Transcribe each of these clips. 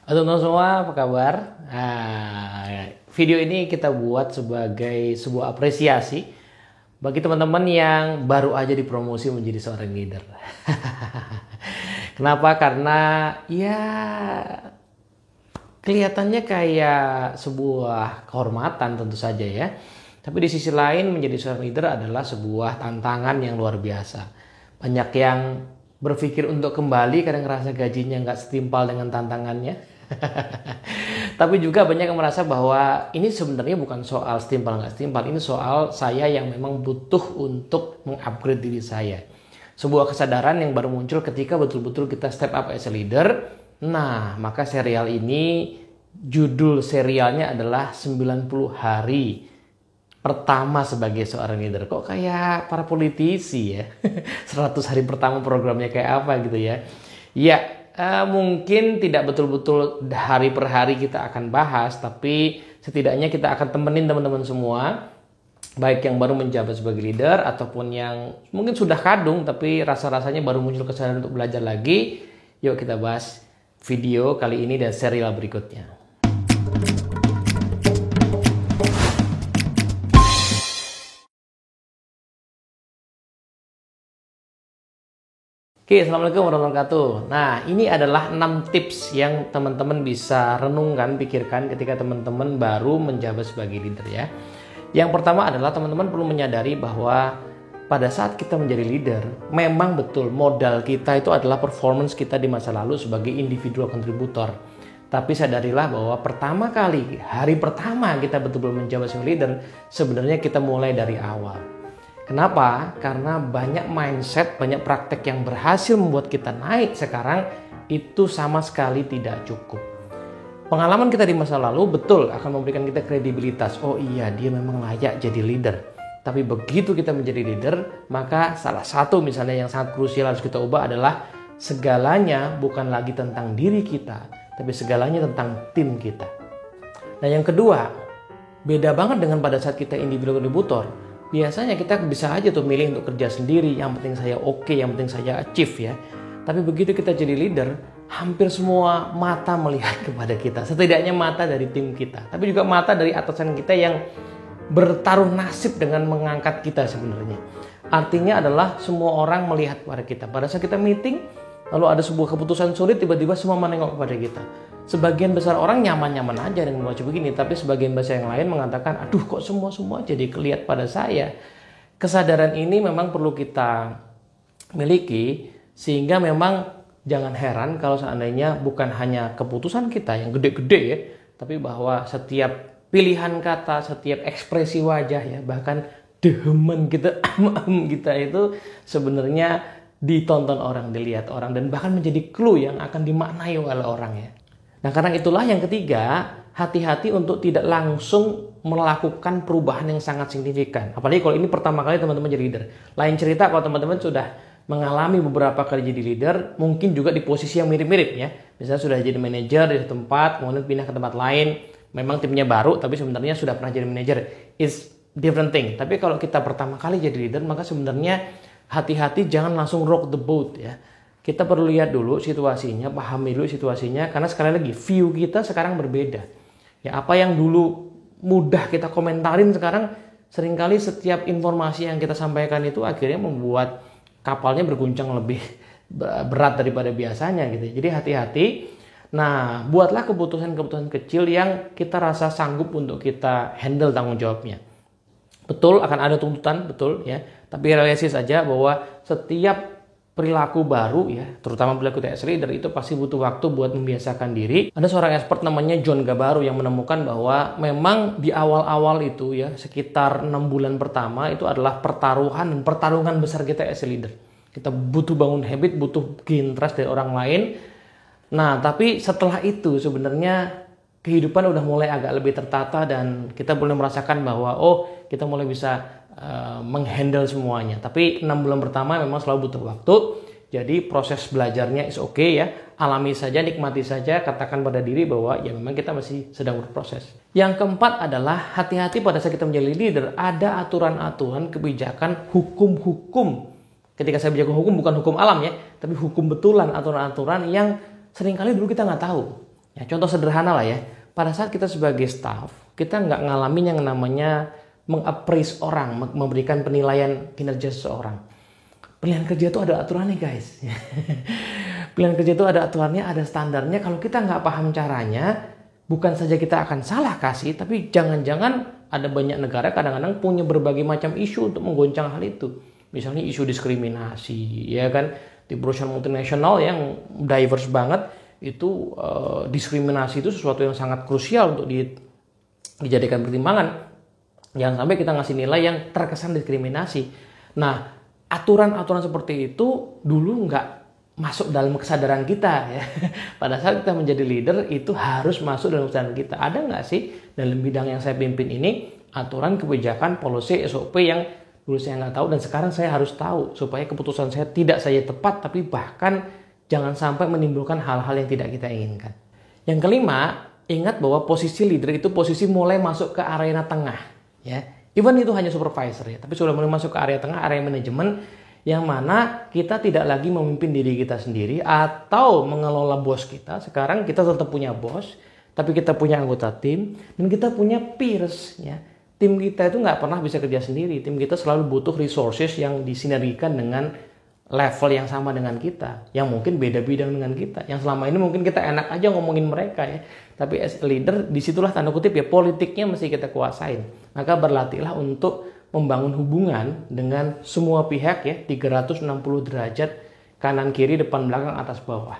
Halo teman-teman semua, apa kabar? Video ini kita buat sebagai sebuah apresiasi bagi teman-teman yang baru aja dipromosi menjadi seorang leader. Kenapa? Karena ya kelihatannya kayak sebuah kehormatan tentu saja ya. Tapi di sisi lain menjadi seorang leader adalah sebuah tantangan yang luar biasa. Banyak yang berpikir untuk kembali karena ngerasa gajinya nggak setimpal dengan tantangannya. Tapi juga banyak yang merasa bahwa ini sebenarnya bukan soal setimpal nggak setimpal, ini soal saya yang memang butuh untuk mengupgrade diri saya. Sebuah kesadaran yang baru muncul ketika betul-betul kita step up as a leader. Nah, maka serial ini judul serialnya adalah 90 hari pertama sebagai seorang leader. Kok kayak para politisi ya? 100 hari pertama programnya kayak apa gitu ya. Ya, mungkin tidak betul-betul hari per hari kita akan bahas, tapi setidaknya kita akan temenin teman-teman semua, baik yang baru menjabat sebagai leader ataupun yang mungkin sudah kadung tapi rasa-rasanya baru muncul kesadaran untuk belajar lagi. Yuk kita bahas video kali ini dan serial berikutnya. Oke, Assalamualaikum warahmatullahi wabarakatuh. Nah, ini adalah 6 tips yang teman-teman bisa renungkan, pikirkan ketika teman-teman baru menjabat sebagai leader ya. Yang pertama adalah teman-teman perlu menyadari bahwa pada saat kita menjadi leader, memang betul modal kita itu adalah performance kita di masa lalu sebagai individual kontributor. Tapi sadarilah bahwa pertama kali, hari pertama kita betul-betul menjabat sebagai leader, sebenarnya kita mulai dari awal. Kenapa? Karena banyak mindset, banyak praktek yang berhasil membuat kita naik sekarang itu sama sekali tidak cukup. Pengalaman kita di masa lalu betul akan memberikan kita kredibilitas. Oh iya, dia memang layak jadi leader. Tapi begitu kita menjadi leader, maka salah satu misalnya yang sangat krusial harus kita ubah adalah segalanya bukan lagi tentang diri kita, tapi segalanya tentang tim kita. Nah yang kedua, beda banget dengan pada saat kita individu kontributor. Biasanya kita bisa aja tuh milih untuk kerja sendiri, yang penting saya oke, yang penting saya achieve ya. Tapi begitu kita jadi leader, hampir semua mata melihat kepada kita. Setidaknya mata dari tim kita, tapi juga mata dari atasan kita yang bertaruh nasib dengan mengangkat kita sebenarnya. Artinya adalah semua orang melihat kepada kita. Pada saat kita meeting, lalu ada sebuah keputusan sulit, tiba-tiba semua menengok kepada kita. Sebagian besar orang nyaman-nyaman aja dengan baca begini, tapi sebagian besar yang lain mengatakan, aduh kok semua jadi kelihat pada saya. Kesadaran ini memang perlu kita miliki, sehingga memang jangan heran kalau seandainya bukan hanya keputusan kita yang gede-gede ya, tapi bahwa setiap pilihan kata, setiap ekspresi wajah ya, bahkan deheman kita, kita itu sebenarnya ditonton orang, dilihat orang, dan bahkan menjadi clue yang akan dimaknai oleh orang ya. Nah karena itulah yang ketiga, hati-hati untuk tidak langsung melakukan perubahan yang sangat signifikan. Apalagi kalau ini pertama kali teman-teman jadi leader. Lain cerita kalau teman-teman sudah mengalami beberapa kali jadi leader, mungkin juga di posisi yang mirip-mirip ya. Misalnya sudah jadi manajer di satu tempat, kemudian pindah ke tempat lain, memang timnya baru, tapi sebenarnya sudah pernah jadi manajer. It's different thing. Tapi kalau kita pertama kali jadi leader, maka sebenarnya hati-hati jangan langsung rock the boat ya. Kita perlu lihat dulu situasinya, pahami dulu situasinya, karena sekali lagi view kita sekarang berbeda. Ya apa yang dulu mudah kita komentarin sekarang seringkali setiap informasi yang kita sampaikan itu akhirnya membuat kapalnya berguncang lebih berat daripada biasanya gitu. Jadi hati-hati. Nah, buatlah keputusan-keputusan kecil yang kita rasa sanggup untuk kita handle tanggung jawabnya. Betul akan ada tuntutan, betul ya. Tapi realistis saja bahwa setiap perilaku baru ya, terutama perilaku TS leader itu pasti butuh waktu buat membiasakan diri. Ada seorang expert namanya John Gabaru yang menemukan bahwa memang di awal-awal itu ya, sekitar 6 bulan pertama itu adalah pertarungan besar kita as a leader. Kita butuh bangun habit, butuh gain trust dari orang lain. Nah, tapi setelah itu sebenarnya kehidupan udah mulai agak lebih tertata dan kita boleh merasakan bahwa kita mulai bisa menghandle semuanya. Tapi 6 bulan pertama memang selalu butuh waktu. Jadi proses belajarnya is okay ya. Alami saja, nikmati saja, katakan pada diri bahwa ya memang kita masih sedang berproses. Yang keempat adalah hati-hati pada saat kita menjadi leader, ada aturan-aturan, kebijakan, hukum-hukum. Ketika saya bicara hukum bukan hukum alam ya, tapi hukum betulan, aturan-aturan yang seringkali dulu kita nggak tahu. Ya, contoh sederhana lah ya. Pada saat kita sebagai staff, kita nggak ngalamin yang namanya mengappraise orang, memberikan penilaian kinerja seseorang. Pilihan kerja itu ada aturannya guys. Pilihan kerja itu ada aturannya, ada standarnya. Kalau kita nggak paham caranya, bukan saja kita akan salah kasih, tapi jangan-jangan ada banyak negara kadang-kadang punya berbagai macam isu untuk menggoncang hal itu. Misalnya isu diskriminasi, ya kan, di perusahaan multinasional yang diverse banget, itu diskriminasi itu sesuatu yang sangat krusial untuk dijadikan pertimbangan. Jangan sampai kita ngasih nilai yang terkesan diskriminasi. Nah, aturan-aturan seperti itu dulu nggak masuk dalam kesadaran kita ya. Pada saat kita menjadi leader itu harus masuk dalam kesadaran kita. Ada nggak sih dalam bidang yang saya pimpin ini aturan, kebijakan, policy, SOP yang dulu saya nggak tahu dan sekarang saya harus tahu supaya keputusan saya tidak saja tepat tapi bahkan jangan sampai menimbulkan hal-hal yang tidak kita inginkan. Yang kelima, ingat bahwa posisi leader itu posisi mulai masuk ke arena tengah ya. Even itu hanya supervisor ya, tapi sudah mulai masuk ke area tengah, area manajemen yang mana kita tidak lagi memimpin diri kita sendiri atau mengelola bos kita. Sekarang kita tetap punya bos, tapi kita punya anggota tim dan kita punya peers ya. Tim kita itu nggak pernah bisa kerja sendiri. Tim kita selalu butuh resources yang disinergikan dengan level yang sama dengan kita, yang mungkin beda bidang dengan kita. Yang selama ini mungkin kita enak aja ngomongin mereka ya. Tapi as a leader, disitulah tanda kutip ya, politiknya mesti kita kuasain. Maka berlatihlah untuk membangun hubungan dengan semua pihak ya, 360 derajat, kanan kiri, depan belakang, atas bawah.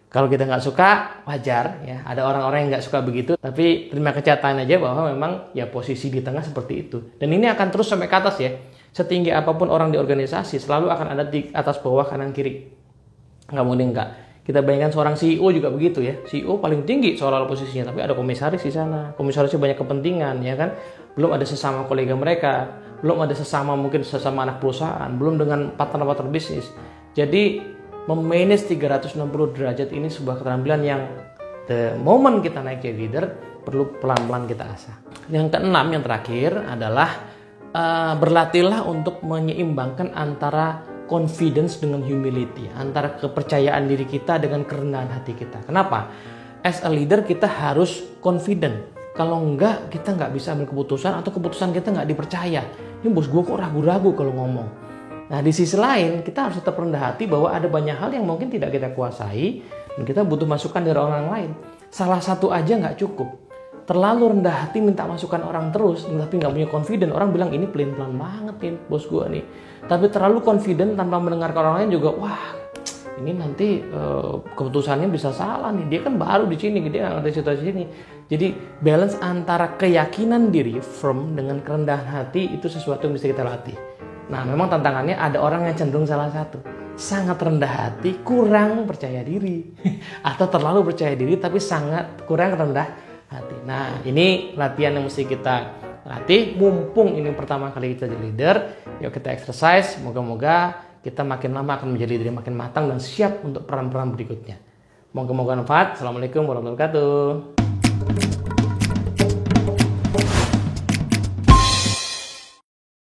Kalau kita nggak suka, wajar ya, ada orang-orang yang nggak suka begitu, tapi terima kenyataan aja bahwa memang ya posisi di tengah seperti itu. Dan ini akan terus sampai ke atas ya, setinggi apapun orang di organisasi selalu akan ada di atas bawah, kanan kiri, nggak mungkin nggak. Kita bayangkan seorang CEO juga begitu ya, CEO paling tinggi soal posisinya, tapi ada komisaris di sana, komisarisnya banyak kepentingan ya kan, belum ada sesama kolega mereka, belum ada sesama mungkin sesama anak perusahaan, belum dengan partner-partner bisnis. Jadi memanage 360 derajat ini sebuah keterampilan yang the moment kita naik jadi leader perlu pelan-pelan kita asah. Yang keenam, yang terakhir adalah berlatihlah untuk menyeimbangkan antara confidence dengan humility, antara kepercayaan diri kita dengan kerendahan hati kita. Kenapa? As a leader kita harus confident. Kalau enggak, kita nggak bisa ambil keputusan atau keputusan kita nggak dipercaya. Ini bos gue kok ragu-ragu kalau ngomong. Nah, di sisi lain kita harus tetap rendah hati bahwa ada banyak hal yang mungkin tidak kita kuasai dan kita butuh masukan dari orang lain. Salah satu aja nggak cukup. Terlalu rendah hati minta masukan orang terus, tapi nggak punya confident. Orang bilang ini pelin-pelan banget nih bos gue nih. Tapi terlalu confident tanpa mendengarkan orang lain juga, wah ini nanti keputusannya bisa salah nih. Dia kan baru di sini, dia nggak ngerti situasi ini. Jadi balance antara keyakinan diri, firm, dengan kerendahan hati itu sesuatu yang bisa kita latih. Nah, memang tantangannya ada orang yang cenderung salah satu. Sangat rendah hati, kurang percaya diri. Atau terlalu percaya diri tapi sangat kurang rendah hati. Nah, ini latihan yang mesti kita latih. Mumpung ini pertama kali kita jadi leader, yuk kita exercise. Moga-moga kita makin lama akan menjadi leader makin matang dan siap untuk peran-peran berikutnya. Moga-moga manfaat. Assalamualaikum warahmatullahi wabarakatuh.